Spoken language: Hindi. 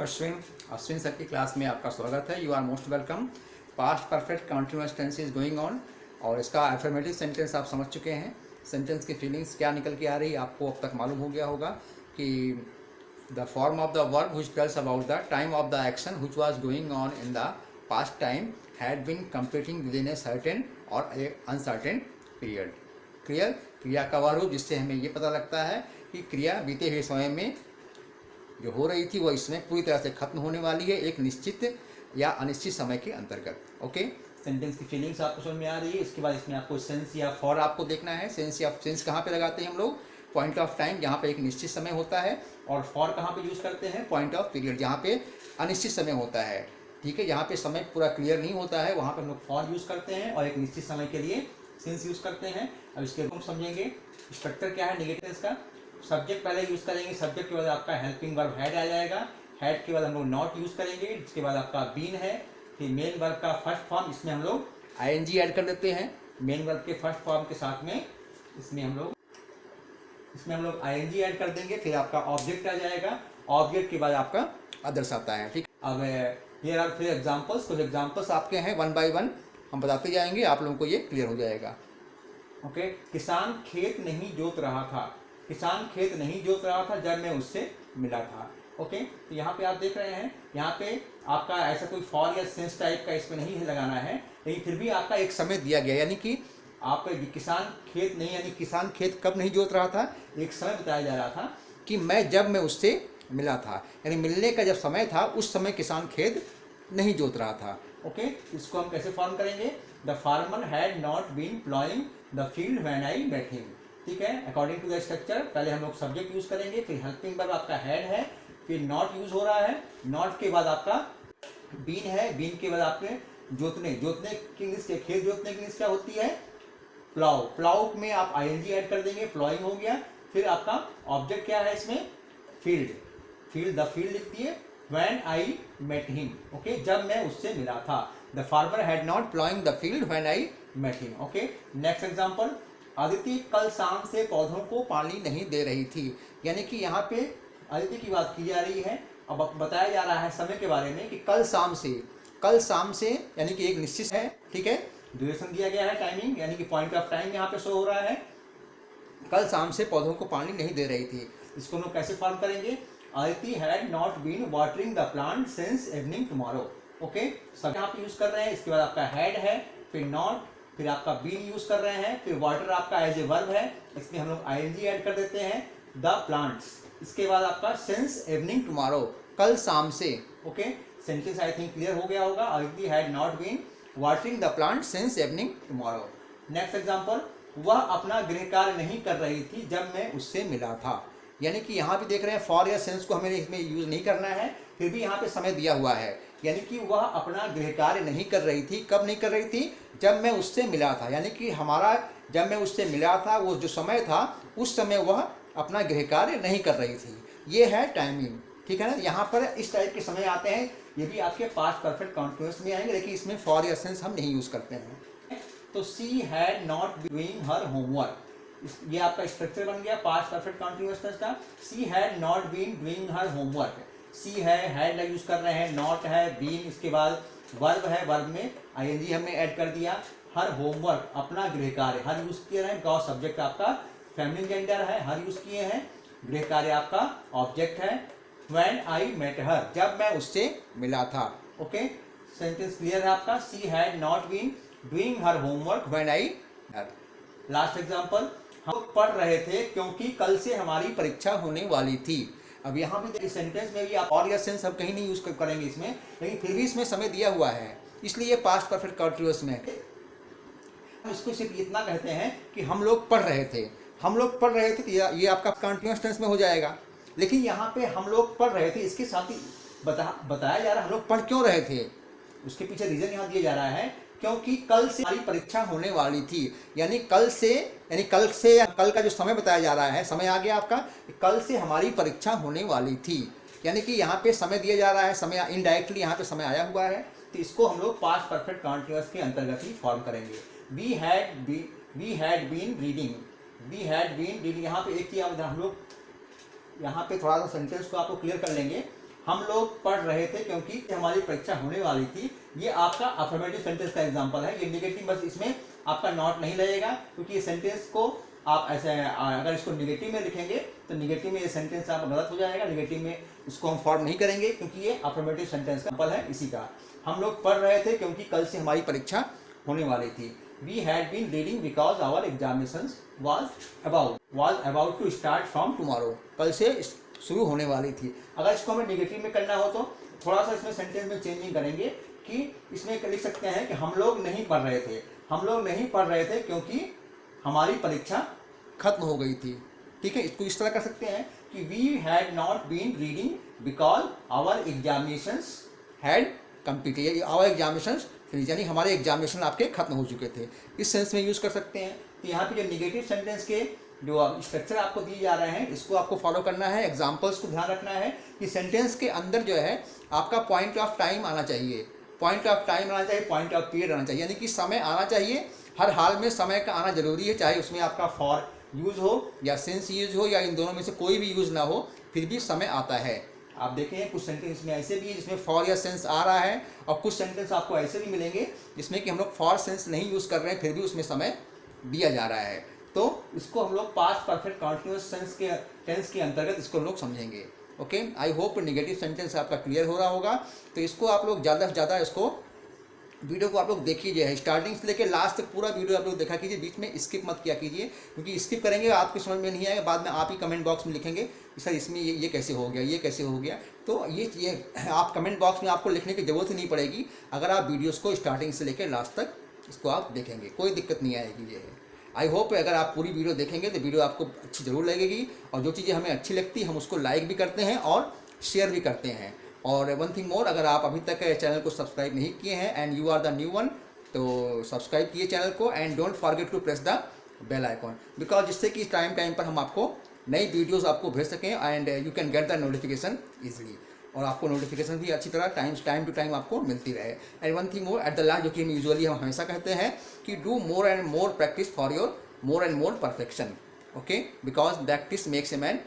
अश्विन अश्विन सर की क्लास में आपका स्वागत है। You are most welcome. Past perfect continuous tense is going on और इसका एफर्मेटिव सेंटेंस आप समझ चुके हैं। सेंटेंस की फीलिंग्स क्या निकल के आ रही है आपको अब तक मालूम हो गया होगा कि the form of the verb which tells about the time of the action which was going on in the past time had been completing within a certain or a uncertain period. Clear? क्रिया का वर्ब जिससे हमें ये पता लगता है कि क्रिया बीते हुए समय में जो हो रही थी वो इसमें पूरी तरह से खत्म होने वाली है एक निश्चित या अनिश्चित समय के अंतर्गत। ओके, सेंटेंस की फीलिंग्स आपको समझ में आ रही है। इसके बाद इसमें आपको सेंस या फॉर आपको देखना है। सेंस कहाँ पे लगाते हैं हम लोग? पॉइंट ऑफ टाइम जहाँ पे एक निश्चित समय होता है, और फॉर कहाँ पे यूज़ करते हैं? पॉइंट ऑफ पीरियड जहाँ पे अनिश्चित समय होता है। ठीक है, जहाँ पे समय पूरा क्लियर नहीं होता है वहाँ पर हम लोग फॉर यूज़ करते हैं और एक निश्चित समय के लिए सेंस यूज़ करते हैं। अब इसके रूप समझेंगे। स्ट्रक्चर क्या है नेगेटिव का? सब्जेक्ट पहले यूज़ करेंगे, सब्जेक्ट के बाद आपका हेल्पिंग वर्ब हैड आ जाएगा, हैड के बाद हम लोग नॉट यूज़ करेंगे, इसके बाद आपका बीन है, फिर मेन वर्ब का फर्स्ट फॉर्म, इसमें हम लोग आईएनजी ऐड कर देते हैं मेन वर्ब के फर्स्ट फॉर्म के साथ में। इसमें हम लोग आईएनजी ऐड कर देंगे, फिर आपका ऑब्जेक्ट आ जाएगा, ऑब्जेक्ट के बाद आपका अदर्स आता है। ठीक, अब हियर आर फिर एग्जांपल्स। कुछ एग्जांपल्स आपके हैं, वन बाय वन हम बताते जाएंगे, आप लोगों को ये क्लियर हो जाएगा। ओके, किसान खेत नहीं जोत रहा था। किसान खेत नहीं जोत रहा था जब मैं उससे मिला था। ओके, तो यहाँ पे आप देख रहे हैं, यहाँ पे आपका ऐसा कोई फॉर या सेंस टाइप का इसमें नहीं लगाना है, लेकिन फिर भी आपका एक समय दिया गया, यानी कि आपका किसान खेत नहीं, यानी किसान खेत कब नहीं जोत रहा था, एक समय बताया जा रहा था कि जब मैं उससे मिला था, यानी मिलने का जब समय था उस समय किसान खेत नहीं जोत रहा था। ओके, इसको हम कैसे फॉर्म करेंगे? The farmer had not been ploughing the field when I met him. ठीक है, अकॉर्डिंग टू द स्ट्रक्चर पहले हम लोग सब्जेक्ट यूज करेंगे, फिर हेल्पिंग वर्ब आपका हैड है, फिर नॉट यूज हो रहा है, नॉट के बाद आपका बीन है, बीन के बाद आपके जोतने की इंग्लिश, खेत जोतने की इंग्लिश क्या होती है? प्लाउ। प्लाउ में आप आईएनजी ऐड कर देंगे, प्लॉइंग हो गया। फिर आपका ऑब्जेक्ट क्या है इसमें? फील्ड द फील्ड लिख दिए, when I met him. Okay, जब मैं उससे मिला था। The farmer had not ploughing the field when I met him. Okay, next example. Aditi कल शाम से पौधों को पानी नहीं दे रही थी, यानी कि यहाँ पे अदिति की बात की जा रही है। अब बताया जा रहा है समय के बारे में कि कल शाम से यानी कि एक निश्चित है। ठीक है, ड्यूरेशन दिया गया है, टाइमिंग यानी कि पॉइंट ऑफ टाइम यहाँ पे शो हो रहा है। कल शाम से पौधों को पानी नहीं दे रही थी, इसको हम लोग कैसे फॉर्म करेंगे? Aditi had not been watering the plant since evening tomorrow. Okay, सब यहाँ पे यूज कर रहे हैं। इसके बाद आपका हैड है, फिर नॉट, फिर आपका बीन यूज कर रहे हैं, फिर वाटर आपका एज ए वर्ब है, इसमें हम लोग आईएनजी ऐड कर देते हैं, द प्लांट्स। इसके बाद आपका सिंस इवनिंग टुमारो, कल शाम से। Okay, sentence I think clear हो गया होगा। Aditi had not been watering the plant since evening tomorrow. Next example. वह अपना गृह कार्य नहीं कर रही थी जब मैं उससे मिला था, यानी कि यहाँ पे देख रहे हैं फॉर या सेंस को हमें इसमें यूज नहीं करना है, फिर भी यहाँ पे समय दिया हुआ है, यानी कि वह अपना गृह कार्य नहीं कर रही थी। कब नहीं कर रही थी? जब मैं उससे मिला था, यानी कि हमारा जब मैं उससे मिला था वो जो समय था उस समय वह अपना गृह कार्य नहीं कर रही थी। ये है टाइमिंग। ठीक है ना, यहाँ पर इस टाइप के समय आते हैं, ये भी आपके पास्ट परफेक्ट कंटीन्यूअस में आएंगे, लेकिन इसमें फॉर या सेंस हम नहीं यूज करते हैं। तो she had not been doing her homework, ये आपका स्ट्रक्चर बन गया पास्ट परफेक्ट कंटीन्यूअस का। She had not been doing her homework, she है, हैड यूज कर रहे हैं, नॉट है, बीन, इसके बाद वर्ब है, वर्ब में आईएनजी हमने ऐड कर दिया। हर होमवर्क अपना गृह कार्य, हर यूज किए हैं, गॉस सब्जेक्ट आपका फेमिनिन जेंडर है, हर यूज किए हैं, गृह कार्य आपका ऑब्जेक्ट है। व्हेन आई मेट हर, जब मैं उससे मिला था। ओके, सेंटेंस क्लियर है आपका। She had not been doing her homework when I her. Last example. हम पढ़ रहे थे क्योंकि कल से हमारी परीक्षा होने वाली थी। अब यहाँ पे देखिए सेंटेंस में भी आप और या सेंस हम कहीं नहीं यूज करेंगे इसमें, लेकिन फिर भी इसमें समय दिया हुआ है, इसलिए पास्ट परफेक्ट कंटीन्यूअस में इसको सिर्फ इतना कहते हैं कि हम लोग पढ़ रहे थे। तो ये आपका कंटीन्यूअस टेंस में हो जाएगा, लेकिन यहाँ पे हम लोग पढ़ रहे थे, इसके साथ ही बताया जा रहा है हम लोग पढ़ क्यों रहे थे, उसके पीछे रीजन यहाँ दिया जा रहा है, क्योंकि कल से हमारी परीक्षा होने वाली थी। यानी कल से कल का जो समय बताया जा रहा है, समय आ गया आपका, कल से हमारी परीक्षा होने वाली थी, यानी कि यहाँ पे समय दिया जा रहा है, समय इनडायरेक्टली यहाँ पे समय आया हुआ है, तो इसको हम लोग पास्ट परफेक्ट कंटीन्यूअस के अंतर्गत ही फॉर्म करेंगे। वी हैड बीन रीडिंग, यहाँ पे एक चीज हम लोग यहाँ पे थोड़ा सा सेंटेंस को आपको क्लियर कर लेंगे। हम लोग पढ़ रहे थे क्योंकि हमारी परीक्षा होने वाली थी। ये आपका अफर्मेटिव सेंटेंस का एग्जांपल है। ये नेगेटिव बस इसमें आपका नॉट नहीं लगेगा, क्योंकि ये सेंटेंस को आप ऐसे अगर इसको नेगेटिव में लिखेंगे तो नेगेटिव में ये सेंटेंस आपका गलत हो जाएगा। नेगेटिव में इसको हम फॉर्म नहीं करेंगे, क्योंकि ये अफर्मेटिव सेंटेंस का एग्जांपल है इसी का। हम लोग पढ़ रहे थे क्योंकि कल से हमारी परीक्षा होने वाली थी। We had been reading because our examinations was about to start from tomorrow। कल से शुरू होने वाली थी। अगर इसको हमें नेगेटिव में करना हो तो थोड़ा सा इसमें सेंटेंस में चेंजिंग करेंगे कि इसमें लिख सकते हैं कि हम लोग नहीं पढ़ रहे थे। हम लोग नहीं पढ़ रहे थे क्योंकि हमारी परीक्षा खत्म हो गई थी। ठीक है, इसको इस तरह कर सकते हैं कि we had not been reading because our examinations had completed. Our examinations finish, यानी हमारे एग्जामिनेशन आपके खत्म हो चुके थे। इस सेंस में यूज़ कर सकते हैं। तो यहाँ पे जो निगेटिव सेंटेंस के जो स्ट्रक्चर आपको दिए जा रहे हैं, इसको आपको फॉलो करना है। एग्जाम्पल्स को ध्यान रखना है कि सेंटेंस के अंदर जो है आपका पॉइंट ऑफ टाइम आना चाहिए। पॉइंट ऑफ टाइम आना चाहिए, पॉइंट ऑफ पीरियड आना चाहिए, यानी कि समय आना चाहिए। हर हाल में समय का आना जरूरी है, चाहे उसमें आपका फॉर यूज़ हो या सिंस यूज़ हो या इन दोनों में से कोई भी यूज़ ना हो, फिर भी समय आता है। आप देखें कुछ सेंटेंस में ऐसे भी जिसमें फॉर या सेंस आ रहा है, और कुछ सेंटेंस आपको ऐसे भी मिलेंगे जिसमें कि हम लोग फॉर सेंस नहीं यूज़ कर रहे हैं, फिर भी उसमें समय दिया जा रहा है। तो इसको हम लोग पास्ट परफेक्ट कॉन्टिन्यूअस टेंस के अंतर्गत इसको हम लोग समझेंगे। Okay, I hope negative sentence आपका क्लियर हो रहा होगा। तो इसको आप लोग ज़्यादा से ज़्यादा इसको वीडियो को आप लोग देखिए, स्टार्टिंग से लेकर लास्ट तक पूरा वीडियो आप लोग देखा कीजिए, बीच में स्किप मत किया कीजिए, क्योंकि स्किप करेंगे आपको समझ में नहीं आएगा। बाद में आप ही कमेंट बॉक्स में लिखेंगे कि सर इसमें ये कैसे हो गया, ये कैसे हो गया। तो ये आप कमेंट बॉक्स में आपको लिखने की ज़रूरत ही नहीं पड़ेगी, अगर आप वीडियोज़ को स्टार्टिंग से लेकर लास्ट तक इसको आप देखेंगे, कोई दिक्कत नहीं आएगी। ये आई होप अगर आप पूरी वीडियो देखेंगे तो वीडियो आपको अच्छी ज़रूर लगेगी, और जो चीज़ें हमें अच्छी लगती है हम उसको लाइक भी करते हैं और शेयर भी करते हैं। और वन थिंग मोर, अगर आप अभी तक चैनल को सब्सक्राइब नहीं किए हैं and you are the new one, तो सब्सक्राइब कीजिए चैनल को and don't forget to press the bell icon, because जिससे कि टाइम पर हम आपको नई वीडियोस आपको भेज सकें and you can get the notification easily, और आपको नोटिफिकेशन भी अच्छी तरह टाइम टू टाइम आपको मिलती रहे। And one thing more at the last, जो कि हम हमेशा कहते हैं कि do more and more practice for your more and more perfection. Okay, because practice makes a man